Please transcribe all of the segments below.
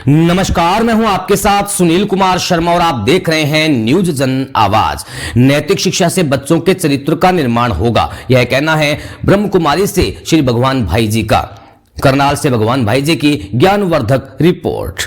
नमस्कार, मैं हूं आपके साथ सुनील कुमार शर्मा और आप देख रहे हैं न्यूज जन आवाज। नैतिक शिक्षा से बच्चों के चरित्र का निर्माण होगा, यह कहना है ब्रह्म कुमारी से श्री भगवान भाई जी का। करनाल से भगवान भाई जी की ज्ञानवर्धक रिपोर्ट।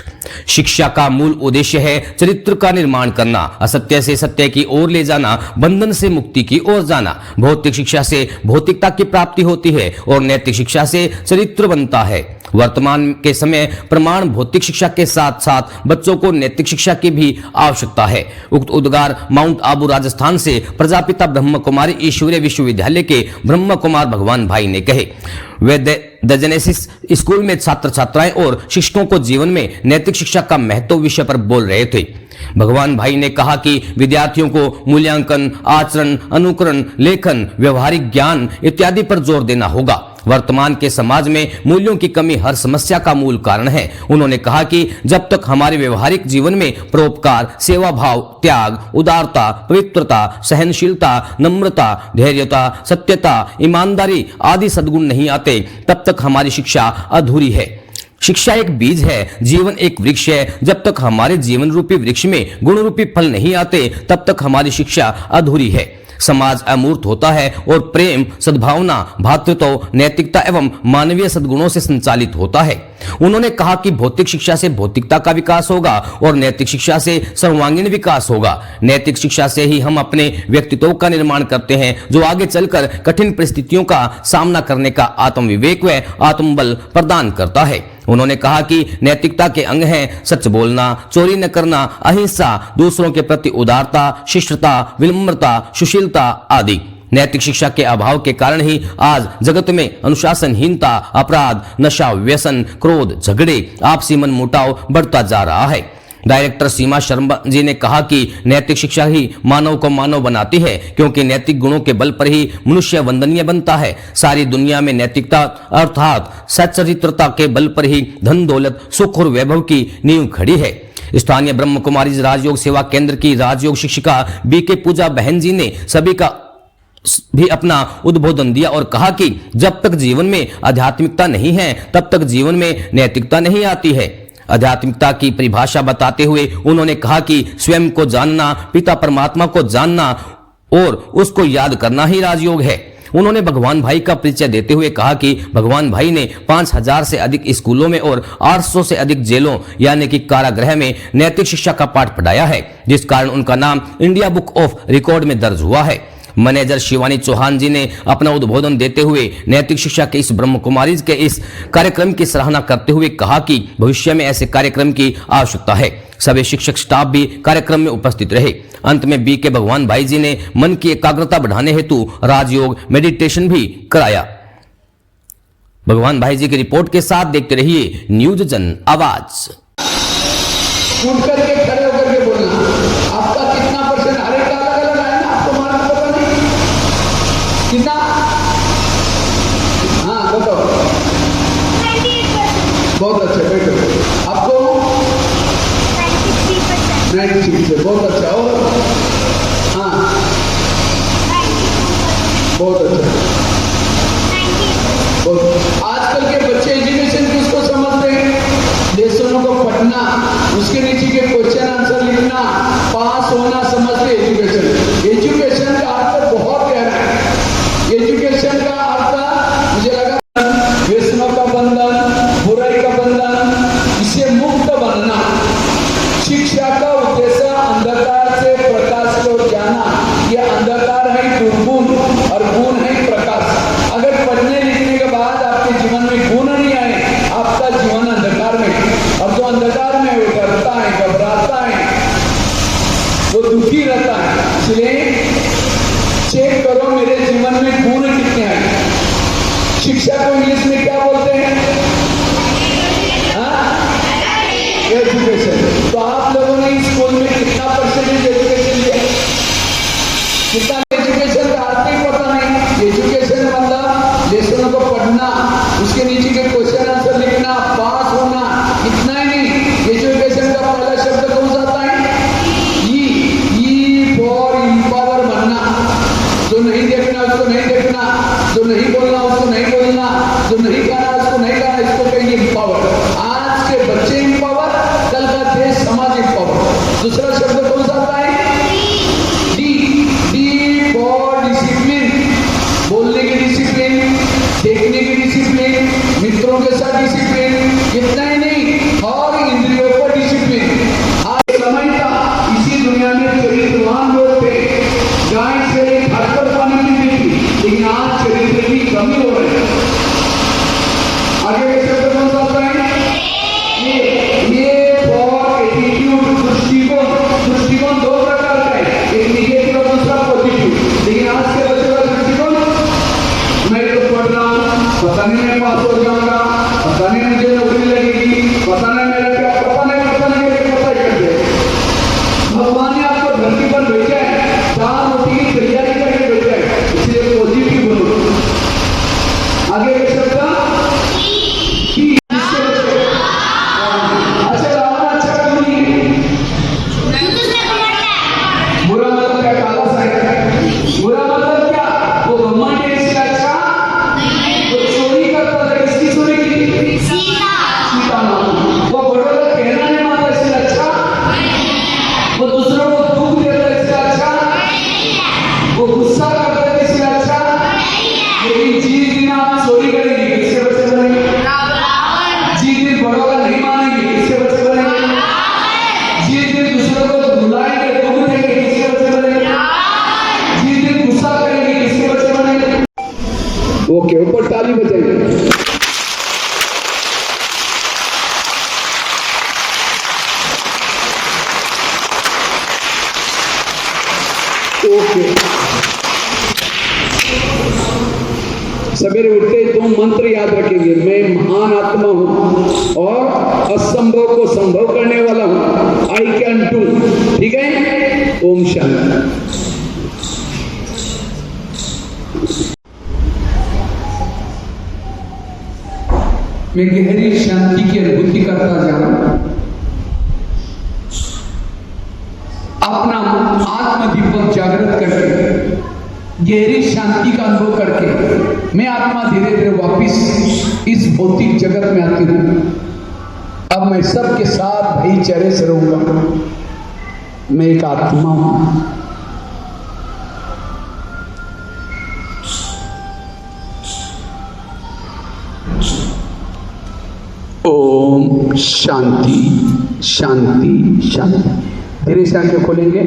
शिक्षा का मूल उद्देश्य है चरित्र का निर्माण करना, असत्य से सत्य की ओर ले जाना, बंधन से मुक्ति की ओर जाना। भौतिक शिक्षा से भौतिकता की प्राप्ति होती है और नैतिक शिक्षा से चरित्र बनता है। वर्तमान के समय प्रमाण भौतिक शिक्षा के साथ साथ बच्चों को नैतिक शिक्षा की भी आवश्यकता है। उक्त उद्गार माउंट आबू राजस्थान से प्रजापिता ब्रह्म कुमारी ईश्वरीय विश्वविद्यालय के ब्रह्म कुमार भगवान भाई ने कहे। वे द जेनेसिस स्कूल में छात्र छात्राएं और शिक्षकों को जीवन में नैतिक शिक्षा का महत्व विषय पर बोल रहे थे। भगवान भाई ने कहा कि विद्यार्थियों को मूल्यांकन, आचरण, अनुकरण, लेखन, व्यवहारिक ज्ञान इत्यादि पर जोर देना होगा। वर्तमान के समाज में मूल्यों की कमी हर समस्या का मूल कारण है। उन्होंने कहा कि जब तक हमारे व्यवहारिक जीवन में परोपकार, सेवा भाव, त्याग, उदारता, पवित्रता, सहनशीलता, नम्रता, धैर्यता, सत्यता, ईमानदारी आदि सद्गुण नहीं आते, तब तक हमारी शिक्षा अधूरी है। शिक्षा एक बीज है, जीवन एक वृक्ष है। जब तक हमारे जीवन रूपी वृक्ष में गुण रूपी फल नहीं आते, तब तक हमारी शिक्षा अधूरी है। समाज अमूर्त होता है और प्रेम, सद्भावना, भातृत्व, नैतिकता एवं मानवीय सद्गुणों से संचालित होता है। उन्होंने कहा कि भौतिक शिक्षा से भौतिकता का विकास होगा और नैतिक शिक्षा से सर्वांगीण विकास होगा। नैतिक शिक्षा से ही हम अपने व्यक्तित्व का निर्माण करते हैं, जो आगे चलकर कठिन परिस्थितियों का सामना करने का आत्मविवेक व आत्मबल प्रदान करता है। उन्होंने कहा कि नैतिकता के अंग हैं सच बोलना, चोरी न करना, अहिंसा, दूसरों के प्रति उदारता, शिष्टता, विनम्रता, सुशीलता आदि। नैतिक शिक्षा के अभाव के कारण ही आज जगत में अनुशासनहीनता, अपराध, नशा, व्यसन, क्रोध, झगड़े, आपसी मनमुटाव बढ़ता जा रहा है। डायरेक्टर सीमा शर्मा जी ने कहा कि नैतिक शिक्षा ही मानव को मानव बनाती है, क्योंकि नैतिक गुणों के बल पर ही मनुष्य वंदनीय बनता है। सारी दुनिया में नैतिकता अर्थात सच्चरित्रता के बल पर ही धन दौलत, सुख और वैभव की नींव खड़ी है। स्थानीय ब्रह्म कुमारी राजयोग सेवा केंद्र की राजयोग शिक्षिका बीके पूजा बहन जी ने सभी का भी अपना उद्बोधन दिया और कहा कि जब तक जीवन में आध्यात्मिकता नहीं है, तब तक जीवन में नैतिकता नहीं आती है। आध्यात्मिकता की परिभाषा बताते हुए उन्होंने कहा कि स्वयं को जानना, पिता परमात्मा को जानना और उसको याद करना ही राजयोग है। उन्होंने भगवान भाई का परिचय देते हुए कहा कि भगवान भाई ने 5000 से अधिक स्कूलों में और 800 से अधिक जेलों यानी कि कारागृह में नैतिक शिक्षा का पाठ पढ़ाया है, जिस कारण उनका नाम इंडिया बुक ऑफ रिकॉर्ड में दर्ज हुआ है। मैनेजर शिवानी चौहान जी ने अपना उद्बोधन देते हुए नैतिक शिक्षा के इस ब्रह्म कुमारी के इस कार्यक्रम की सराहना करते हुए कहा कि भविष्य में ऐसे कार्यक्रम की आवश्यकता है। सभी शिक्षक स्टाफ भी कार्यक्रम में उपस्थित रहे। अंत में बीके भगवान भाई जी ने मन की एकाग्रता बढ़ाने हेतु राजयोग मेडिटेशन भी कराया। भगवान भाई जी की रिपोर्ट के साथ देखते रहिए न्यूज जन आवाज। उठ करके खड़े होकर के बोलना, आपका कितना परसेंट, हर एक का अलग अलग है ना, आपको मार्क्स पता नहीं कितना। हाँ बताओ, 98%। बहुत अच्छा, बैठो। आपको 96 से बहुत अच्छा। और हाँ बहुत अच्छा, बहुत। आजकल के बच्चे एजुकेशन किसको समझते हैं? लेसनों को पढ़ना, उसके नीचे के क्वेश्चन आंसर लिखना, पास होना समझते एजुकेशन। एजुकेशन का अर्थ बहुत गहरा है। एजुकेशन का अर्थ मुझे लगा व्यसनों का बंधन, बुराई का बंधन, इससे मुक्त बनना। शिक्षा का उद्देश्य अंधकार से प्रकाश को जाना। यह अंधकार है दुर्गुण और गुण है प्रकाश। अगर पढ़ने लिखने के बाद आपके जीवन में गुण नहीं आए, आपका जीवन अंधकार में, और जो अंधकार में वो डरता है, घबराता है, वो दुखी रहता है। इसलिए चेक करो मेरे जीवन में गुण कितने हैं। शिक्षा को इंग्लिश में क्या बोलते हैं? एजुकेशन। तो आप लोगों ने स्कूल में कितना परसेंटेज एजुकेशन लिया? कितना? एजुकेशन का अर्थ ही पता नहीं। एजुकेशन मतलब लेसनों को पढ़ना, उसके नीचे के क्वेश्चन आंसर लिखना, पास होना, इतना ही नहीं। एजुकेशन का पहला शब्द कौन सा आता है? ई फॉर इम्पावर बनना। जो नहीं देखना उसको नहीं देखना, जो नहीं बोलना उसको नहीं बोलना, जो नहीं गाना उसको नहीं गाना, इसको कहिए इम्पावर। आज के बच्चे इम्पावर ओके। सवेरे उठते 2 मंत्र याद रखेंगे, मैं महान आत्मा हूं और असंभव को संभव करने वाला हूं, आई कैन डू। ठीक है, ओम शांति। मैं गहरी शांति की अनुभूति करता जा रहा हूं। अपना आत्मदीपक जागृत करके गहरी शांति का अनुभव करके मैं आत्मा धीरे धीरे वापिस इस भौतिक जगत में आती हूं। अब मैं सबके साथ भाईचारे से रहूंगा। मैं एक आत्मा हूं। ओम शांति शांति शांति। धीरे से आंखें खोलेंगे।